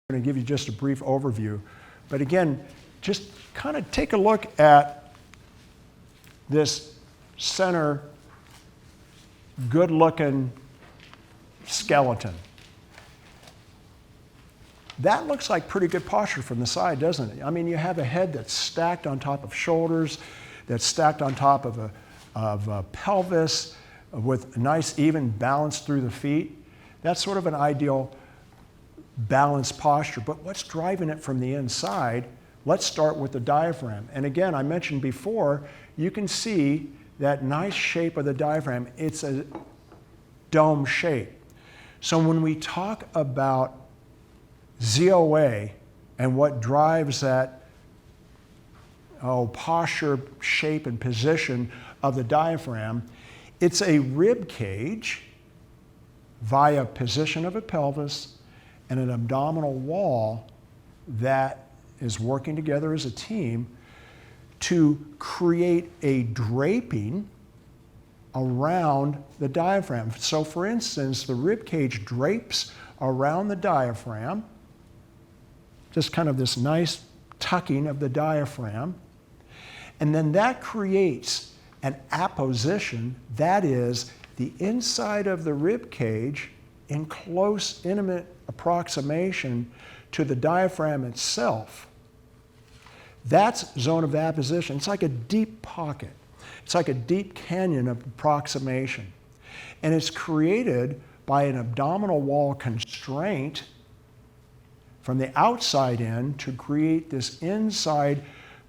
I'm going to give you just a brief overview. But again, just kind of take a look at this center, good-looking skeleton. That looks like pretty good posture from the side, doesn't it? I mean, you have a head that's stacked on top of shoulders, that's stacked on top of a pelvis with a nice even balance through the feet. That's sort of an ideal balanced posture. But what's driving it from the inside? Let's start with the diaphragm. And again, I mentioned before, you can see that nice shape of the diaphragm. It's a dome shape. So when we talk about ZOA and what drives that posture, shape, and position of the diaphragm, it's a rib cage via position of a pelvis and an abdominal wall that is working together as a team to create a draping around the diaphragm. So for instance, the rib cage drapes around the diaphragm, just kind of this nice tucking of the diaphragm, and then that creates an apposition, that is, the inside of the rib cage in close, intimate approximation to the diaphragm itself. That's zone of apposition. It's like a deep pocket. It's like a deep canyon of approximation. And it's created by an abdominal wall constraint from the outside in to create this inside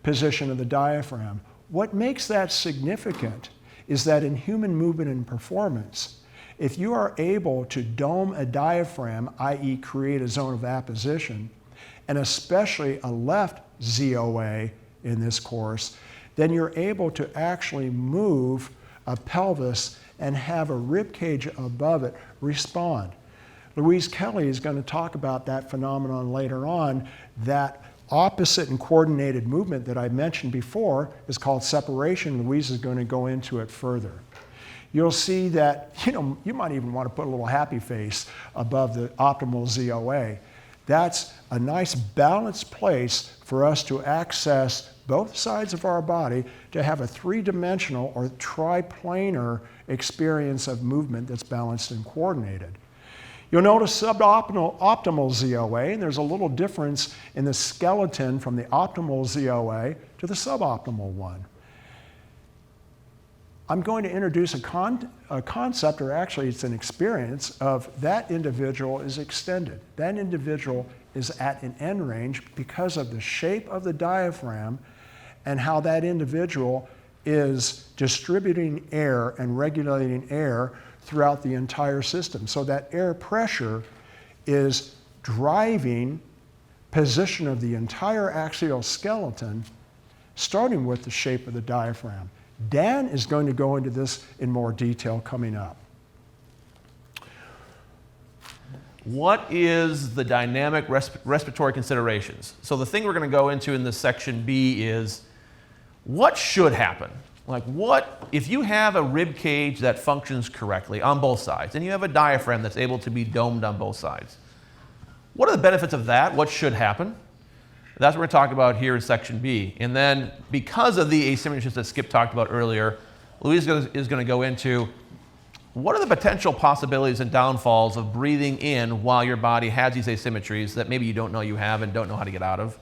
position of the diaphragm. What makes that significant is that in human movement and performance, if you are able to dome a diaphragm, i.e. create a zone of apposition, and especially a left ZOA in this course, then you're able to actually move a pelvis and have a rib cage above it respond. Louise Kelly is going to talk about that phenomenon later on. That opposite and coordinated movement that I mentioned before is called separation. Louise is going to go into it further. You'll see that, you might even want to put a little happy face above the optimal ZOA. That's a nice balanced place for us to access both sides of our body to have a three-dimensional or triplanar experience of movement that's balanced and coordinated. You'll notice suboptimal ZOA, and there's a little difference in the skeleton from the optimal ZOA to the suboptimal one. I'm going to introduce a concept, or actually it's an experience, of that individual is extended. That individual is at an end range because of the shape of the diaphragm and how that individual is distributing air and regulating air throughout the entire system. So that air pressure is driving position of the entire axial skeleton, starting with the shape of the diaphragm. Dan is going to go into this in more detail coming up. What is the dynamic respiratory considerations? So the thing we're going to go into in this section B is what should happen? Like what, if you have a rib cage that functions correctly on both sides, and you have a diaphragm that's able to be domed on both sides, what are the benefits of that? What should happen? That's what we're talking about here in section B. And then because of the asymmetries that Skip talked about earlier, Louise is going to go into what are the potential possibilities and downfalls of breathing in while your body has these asymmetries that maybe you don't know you have and don't know how to get out of.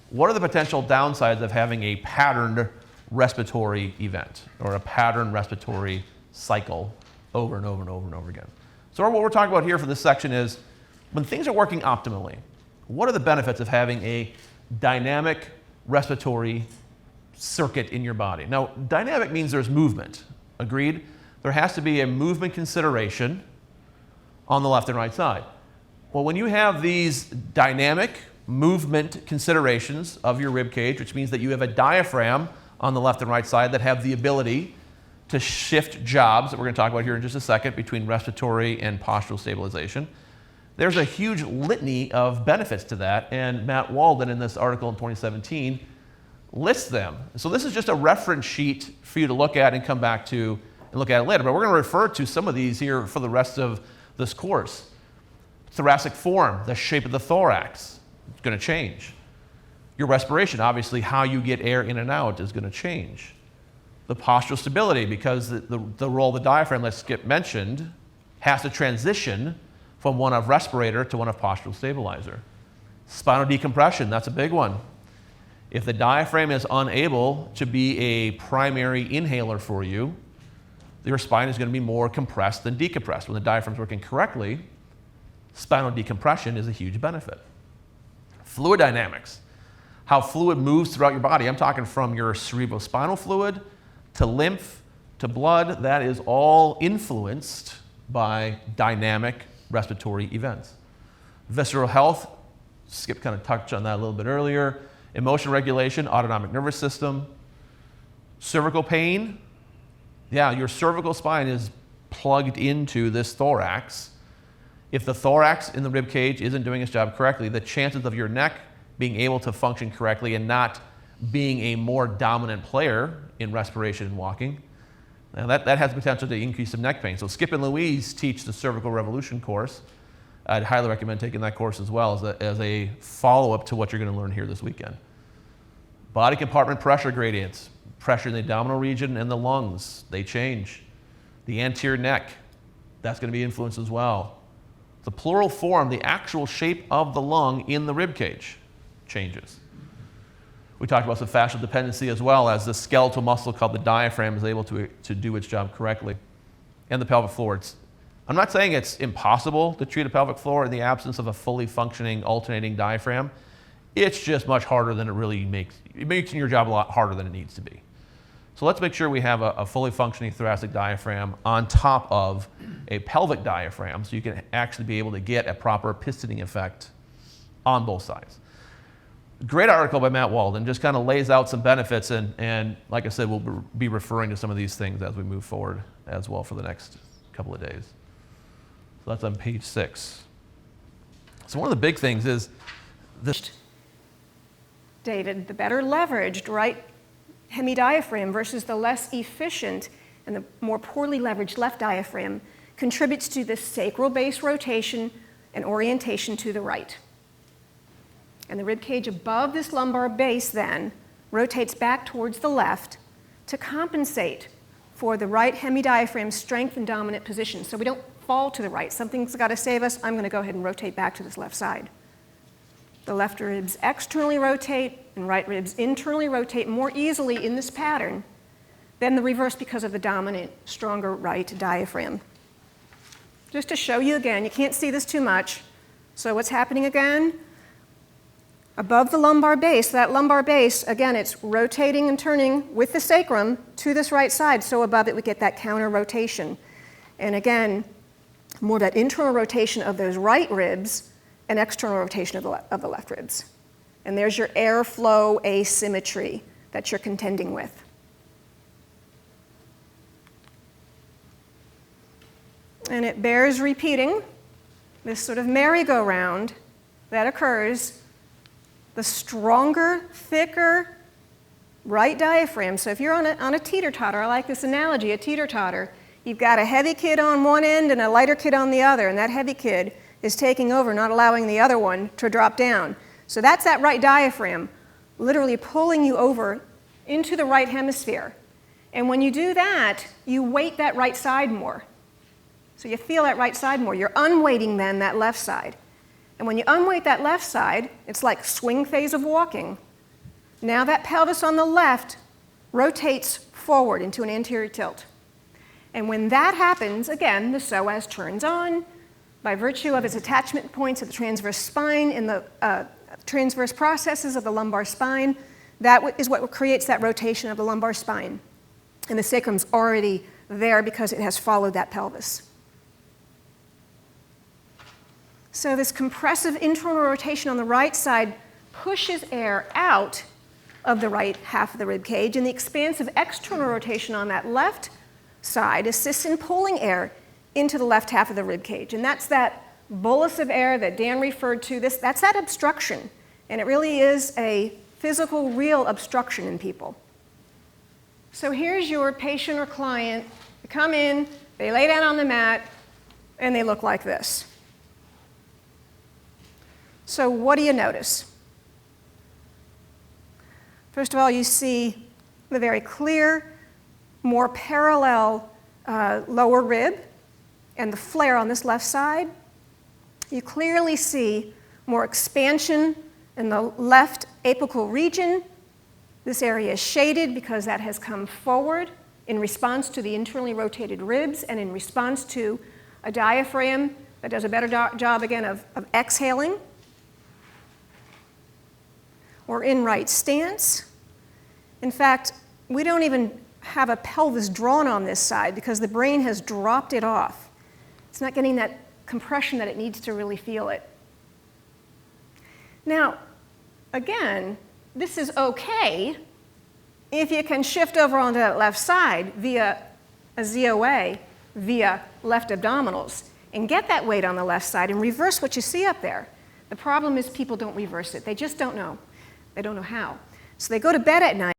What are the potential downsides of having a patterned respiratory event or a patterned respiratory cycle over and over and over and over again? So what we're talking about here for this section is when things are working optimally, what are the benefits of having a dynamic respiratory circuit in your body? Now, dynamic means there's movement, agreed? There has to be a movement consideration on the left and right side. Well, when you have these dynamic movement considerations of your rib cage, which means that you have a diaphragm on the left and right side that have the ability to shift jobs that we're going to talk about here in just a second between respiratory and postural stabilization, there's a huge litany of benefits to that, and Matt Walden in this article in 2017 lists them. So this is just a reference sheet for you to look at and come back to and look at it later, but we're going to refer to some of these here for the rest of this course. thoracic form, the shape of the thorax, is going to change. Your respiration, obviously, how you get air in and out is going to change. The postural stability, because the role of the diaphragm, like Skip mentioned, has to transition from one of respirator to one of postural stabilizer. Spinal decompression, that's a big one. If the diaphragm is unable to be a primary inhaler for you, your spine is going to be more compressed than decompressed. When the diaphragm is working correctly, spinal decompression is a huge benefit. Fluid dynamics, how fluid moves throughout your body. I'm talking from your cerebrospinal fluid to lymph to blood. That is all influenced by dynamic respiratory events. Visceral health, Skip kind of touched on that a little bit earlier. Emotion regulation, autonomic nervous system. Cervical pain, yeah, your cervical spine is plugged into this thorax. If the thorax in the rib cage isn't doing its job correctly, the chances of your neck being able to function correctly and not being a more dominant player in respiration and walking, now that has potential to increase some neck pain. So Skip and Louise teach the Cervical Revolution course. I'd highly recommend taking that course as well as a follow-up to what you're going to learn here this weekend. Body compartment pressure gradients, pressure in the abdominal region and the lungs, they change. The anterior neck, that's going to be influenced as well. The pleural form, the actual shape of the lung in the rib cage, changes. We talked about some fascial dependency as well, as the skeletal muscle called the diaphragm is able to do its job correctly. And the pelvic floor. I'm not saying it's impossible to treat a pelvic floor in the absence of a fully functioning alternating diaphragm. It's just much harder than it makes your job a lot harder than it needs to be. So let's make sure we have a fully functioning thoracic diaphragm on top of a pelvic diaphragm so you can actually be able to get a proper pistoning effect on both sides. Great article by Matt Walden, just kind of lays out some benefits, and like I said, we'll be referring to some of these things as we move forward as well for the next couple of days. So that's on page 6. So one of the big things is this. David, the better leveraged right hemi-diaphragm versus the less efficient and the more poorly leveraged left diaphragm contributes to the sacral base rotation and orientation to the right. And the rib cage above this lumbar base then rotates back towards the left to compensate for the right hemi-diaphragm's strength and dominant position. So we don't fall to the right. Something's got to save us. I'm going to go ahead and rotate back to this left side. The left ribs externally rotate and right ribs internally rotate more easily in this pattern than the reverse because of the dominant, stronger right diaphragm. Just to show you again, you can't see this too much. So what's happening again? Above the lumbar base, that lumbar base, again, it's rotating and turning with the sacrum to this right side. So above it, we get that counter rotation. And again, more of that internal rotation of those right ribs and external rotation of the left ribs. And there's your airflow asymmetry that you're contending with. And it bears repeating this sort of merry-go-round that occurs. The stronger, thicker right diaphragm. So if you're on a teeter-totter, I like this analogy, a teeter-totter. You've got a heavy kid on one end and a lighter kid on the other, and that heavy kid is taking over, not allowing the other one to drop down. So that's that right diaphragm literally pulling you over into the right hemisphere. And when you do that, you weight that right side more. So you feel that right side more. You're unweighting then that left side. And when you unweight that left side, it's like swing phase of walking. Now that pelvis on the left rotates forward into an anterior tilt. And when that happens, again, the psoas turns on by virtue of its attachment points at the transverse spine in the transverse processes of the lumbar spine. That is what creates that rotation of the lumbar spine. And the sacrum's already there because it has followed that pelvis. So this compressive internal rotation on the right side pushes air out of the right half of the rib cage, and the expansive external rotation on that left side assists in pulling air into the left half of the rib cage. And that's that bolus of air that Dan referred to. That's that obstruction. And it really is a physical, real obstruction in people. So here's your patient or client. They come in, they lay down on the mat, and they look like this. So what do you notice? First of all, you see the very clear, more parallel lower rib and the flare on this left side. You clearly see more expansion in the left apical region. This area is shaded because that has come forward in response to the internally rotated ribs and in response to a diaphragm that does a better job, again, of exhaling. We're in right stance. In fact, we don't even have a pelvis drawn on this side because the brain has dropped it off. It's not getting that compression that it needs to really feel it. Now, again, this is okay if you can shift over onto that left side via a ZOA, via left abdominals, and get that weight on the left side and reverse what you see up there. The problem is people don't reverse it. They just don't know. They don't know how. So they go to bed at night